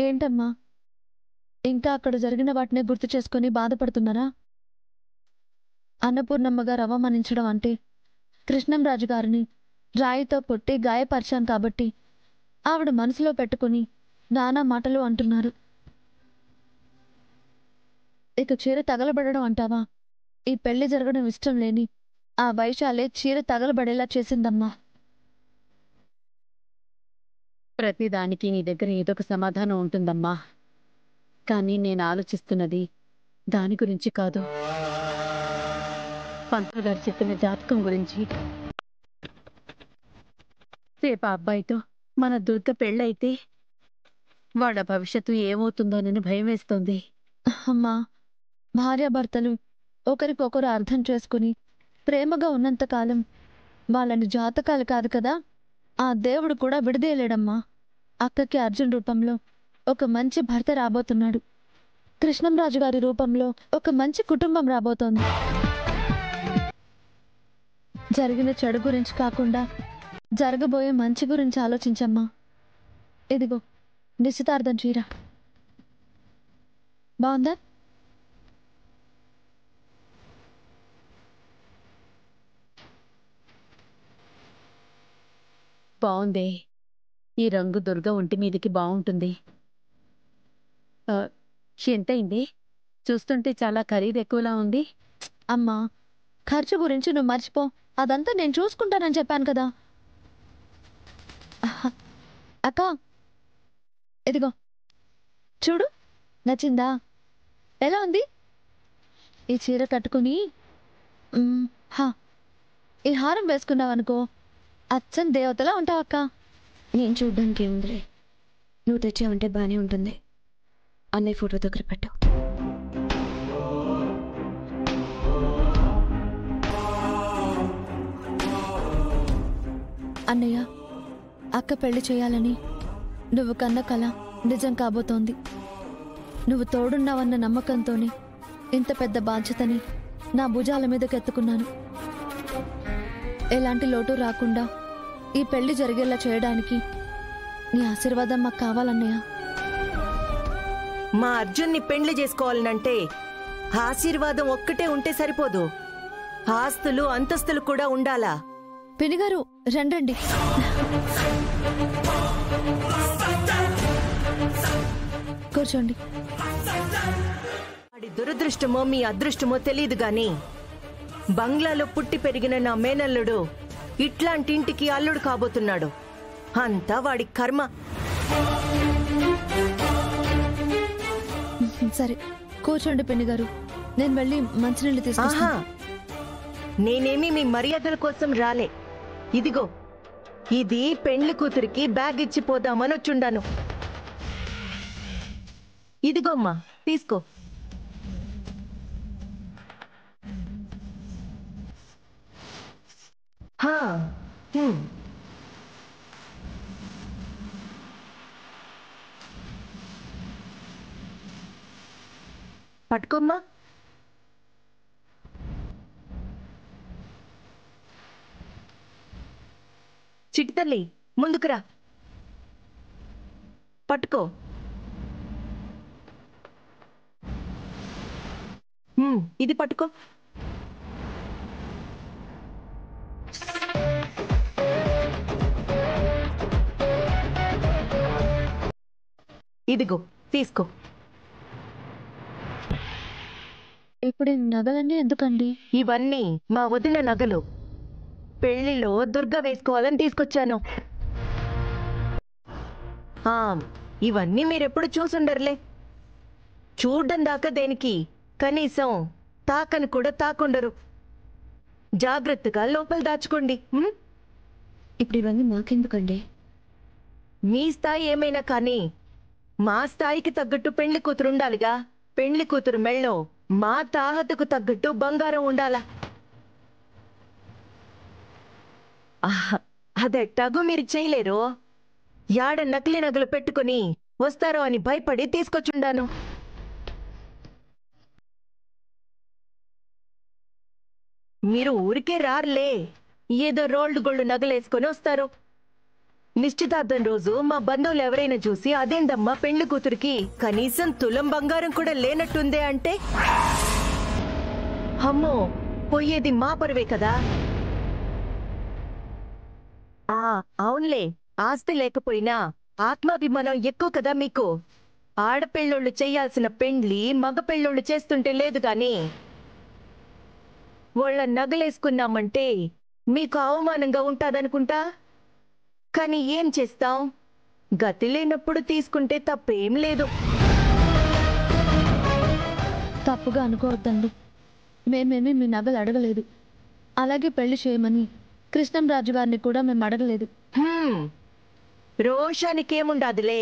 ఏంటమ్మా, ఇంకా అక్కడ జరిగిన వాటినే గుర్తు చేసుకుని బాధపడుతున్నారా? అన్నపూర్ణమ్మ గారు అవమానించడం అంటే కృష్ణంరాజు గారిని రాయితో కొట్టి గాయపరిచాను కాబట్టి ఆవిడ మనసులో పెట్టుకుని నానా మాటలు అంటున్నారు. ఇక చీర తగలబడడం అంటావా? ఈ పెళ్లి జరగడం ఇష్టం లేని ఆ వైశాలే చీర తగలబడేలా చేసిందమ్మా. ప్రతిదానికి నీ దగ్గర ఏదొక సమాధానం ఉంటుందమ్మా. కానీ నేను ఆలోచిస్తున్నది దాని గురించి కాదు, పంతులు గారు చెప్పిన జాతకం గురించి. రేపు ఆ అబ్బాయితో మన దుర్గ పెళ్ళైతే వాళ్ళ భవిష్యత్తు ఏమవుతుందోనని భయం వేస్తోంది. అమ్మా, భార్యాభర్తలు ఒకరికొకరు అర్థం చేసుకుని ప్రేమగా ఉన్నంతకాలం వాళ్ళని జాతకాలు కాదు కదా, ఆ దేవుడు కూడా విడదీయలేడమ్మా. అక్కకి అర్జున్ రూపంలో ఒక మంచి భర్త రాబోతున్నాడు. కృష్ణంరాజు గారి రూపంలో ఒక మంచి కుటుంబం రాబోతోంది. జరిగిన చెడు గురించి కాకుండా జరగబోయే మంచి గురించి ఆలోచించమ్మా. ఇదిగో నిశ్చితార్థం చీర బాగుందా? బావుందే, ఈ రంగు దుర్గ ఒంటి మీదకి బావుంటుంది. ఎంతైంది? చూస్తుంటే చాలా ఖరీదు ఎక్కువలా ఉంది. అమ్మా, ఖర్చు గురించి నువ్వు మర్చిపో. అదంతా నేను చూసుకుంటానని చెప్పాను కదా. అక్క, ఇదిగో చూడు, నచ్చిందా? ఎలా ఉంది? ఈ చీర కట్టుకుని హా ఈ హారం వేసుకున్నావనుకో అచ్చం దేవతలా ఉంటావక్క. నేను చూడ్డానికి ఏముందిలే, నువ్వు తెచ్చావంటే బాగానే ఉంటుంది. అన్నయ్య ఫోటో దగ్గర పెట్టు. అన్నయ్య, అక్క పెళ్లి చేయాలని నువ్వు కన్న కల నిజం కాబోతోంది. నువ్వు తోడున్నావన్న నమ్మకంతోనే ఇంత పెద్ద బాధ్యతని నా భుజాల మీదకెత్తుకున్నాను. ఎలాంటి లోటు రాకుండా ఈ పెళ్లి జరిగేలా చేయడానికి నీ ఆశీర్వాదం మాకు కావాలన్నయ్య. మా అర్జున్ని పెండ్లి చేసుకోవాలనంటే ఆశీర్వాదం ఒక్కటే ఉంటే సరిపోదు, ఆస్తులు అంతస్తులు కూడా ఉండాలా. పినిగారు రండి. కూర్చోండి. వాడి దురదృష్టమో మీ అదృష్టమో తెలియదు గాని బంగ్లాలో పుట్టి పెరిగిన నా మేనల్లుడు ఇట్లాంటి ఇంటికి అల్లుడు కాబోతున్నాడు. అంతా వాడి కర్మ. సరే కూర్చోండి పిన్నిగారు, నేను వెళ్ళి మంచినీళ్ళు తీసుకొస్తా. నేనేమి మీ మర్యాదల కోసం రాలే. ఇదిగో, ఇది పెండ్లి కూతురికి బ్యాగ్ ఇచ్చి పోదామని వచ్చుండాను. ఇదిగోమ్మా, తీసుకో. పట్టుకోమ్మా. చిట్టితల్లి, ముందుకురా. పట్టుకో. ఇది పట్టుకో. ఇదిగో, తీసుకో. ఇప్పుడు నగలన్నీ ఎందుకండి? ఇవన్నీ మా వదిన నగలు. పెళ్లిలో దుర్గ వేసుకోవాలని తీసుకొచ్చాను. ఇవన్నీ మీరెప్పుడు చూసుండర్లే. చూడ్డం దాకా దేనికి, కనీసం తాకని కూడా తాకుండరు. జాగ్రత్తగా లోపల దాచుకోండి. ఇప్పుడు ఇవన్నీ మాకెందుకండి? మీ స్థాయి ఏమైనా కానీ మా స్థాయికి తగ్గట్టు పెళ్లి కూతురు ఉండాలిగా. పెళ్లి కూతురు మెళ్ళో మా తాహతకు తగ్గట్టు బంగారం ఉండాలా. అదెట్టాగో మీరు చేయలేరు. యాడ నకిలీ నగలు పెట్టుకుని వస్తారో అని భయపడి తీసుకొచ్చుండాను. మీరు ఊరికే రారులే, ఏదో రోల్డ్ గోల్డ్ నగలేసుకొని వస్తారు. నిశ్చితార్థం రోజు మా బంధువులు ఎవరైనా చూసి అదేందమ్మా పెళ్లి కూతురికి కనీసం తులం బంగారం కూడా లేనట్టుందే అంటే అమ్మో పోయేది మా పరువే కదా. అవునులే, ఆస్తి లేకపోయినా ఆత్మాభిమానం ఎక్కువ కదా మీకు. ఆడపిల్లోళ్ళు చేయాల్సిన పెండ్లి మగ పెళ్ళోళ్ళు చేస్తుంటే లేదు గాని వాళ్ళ నగలేసుకున్నామంటే మీకు అవమానంగా ఉంటాదనుకుంటా. కానీ ఏం చేస్తాం, గతి లేనప్పుడు తీసుకుంటే తప్పేం లేదు. తప్పుగా అనుకోవద్దండి, మేమేమీ మీ నగలు అడగలేదు. అలాగే పెళ్లి చేయమని కృష్ణంరాజు గారిని కూడా మేము అడగలేదు. రోషానికేముండాదులే,